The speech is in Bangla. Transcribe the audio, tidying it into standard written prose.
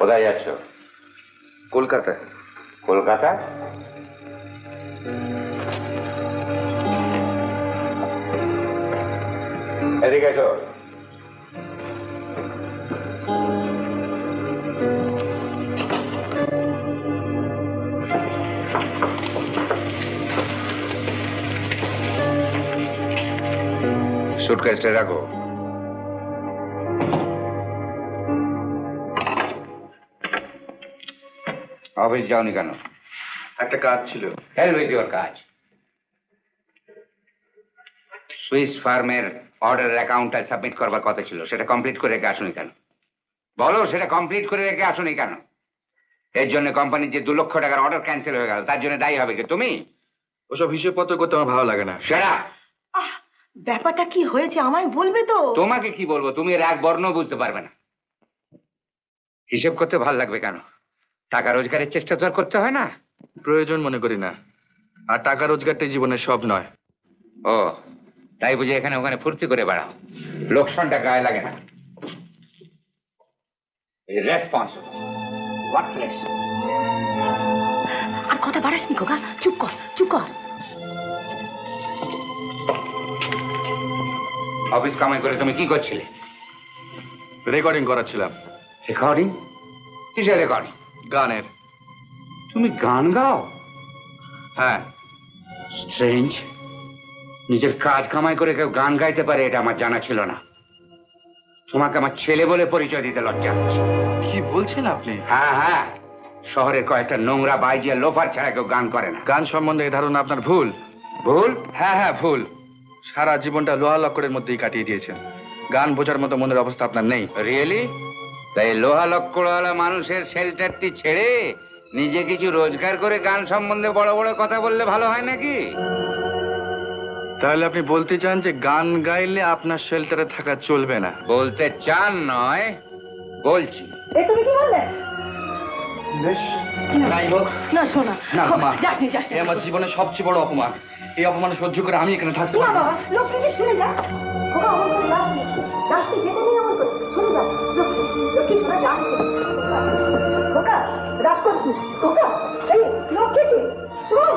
কোথায় যাচ্ছ? কলকাতায়। কলকাতা? এদিকে এসো। সুটকেসটা রাখো। অফিস যাওনি কেন? একটা কাজ ছিল। হেল উইথ ইউর কাজ। সুইস ফার্মের অর্ডারের অ্যাকাউন্টটা সাবমিট করবার কথা ছিল, সেটা কমপ্লিট করে রেখে আসুনি কেন? বলো, সেটা কমপ্লিট করে রেখে আসুনি কেন? এর জন্য কোম্পানির যে 2 লক্ষ টাকার অর্ডার ক্যান্সেল হয়ে গেল, তার জন্য দায়ী হবে কি তুমি? ওসব হিসেবপত্র করতে আমার ভালো লাগে না। সেরা ব্যাপারটা কি হয়েছে আমায় বলবে তো? তোমাকে কি বলবো, তুমি এর এক বর্ণ বুঝতে পারবে না। হিসেব করতে ভালো লাগবে কেন? টাকা রোজগারের চেষ্টা তো আর করতে হয় না। প্রয়োজন মনে করি না, আর টাকা রোজগারটাই জীবনের সব নয়। ও তাই বুঝে এখানে ওখানে ফুর্তি করে বেড়াও, লোকসানটা গায়ে লাগে না। Responsible workless. আর কথা বাড়াসনি খোকা, চুপ কর চুপ কর। অফিস কামাই করে তুমি কি করছিলে? রেকর্ডিং করাচ্ছিলাম। রেকর্ডিং? কিসের রেকর্ডিং? গানের। তুমি গান গাও? হ্যাঁ। স্ট্রেঞ্জ, নিজের কাজ কামাই করে কেউ গান গাইতে পারে এটা আমার জানা ছিল না। তোমাকে আমার ছেলে বলে পরিচয় দিতে লজ্জা হচ্ছে। কি বলছেন আপনি? হ্যাঁ হ্যাঁ, শহরের কয়েকটা নোংরা বাইজিয়া লোফার ছাড়া কেউ গান করে না। গান সম্বন্ধে এই ধারণা আপনার ভুল। ভুল? হ্যাঁ হ্যাঁ ভুল। সারা জীবনটা লোহা লক্করের মধ্যেই কাটিয়ে দিয়েছেন। গান বোঝার মতো মনের অবস্থা আপনার নেই। রিয়েলি? তাই লোহা লক্কড়ওয়ালা মানুষের শেল্টারটি ছেড়ে নিজে কিছু রোজগার করে গান সম্বন্ধে বড় বড় কথা বললে ভালো হয় নাকি? তাহলে আপনি বলতে চান যে গান গাইলে আপনার শেল্টারে থাকা চলবে না? বলতে চান নয়, বলছি। তুমি কি বললে? নাই হোক। না শোনা, না মা, যাসনি যাসনি। এ আমার জীবনের সবচেয়ে বড় অপমান। এই অপমান সহ্য করে আমি এখানে থাকতে না পারবো না। বাবা, লক্ষ্মীকে শুনে যা। খোকা অমন করে যাসনি, যাসনি, যেতে নেই অমন করে, শুনে যা। লক্ষ্মী, লক্ষ্মী শুনে যাসনি। খোকা রাগ করছিস? খোকা এই লক্ষ্মী শোন।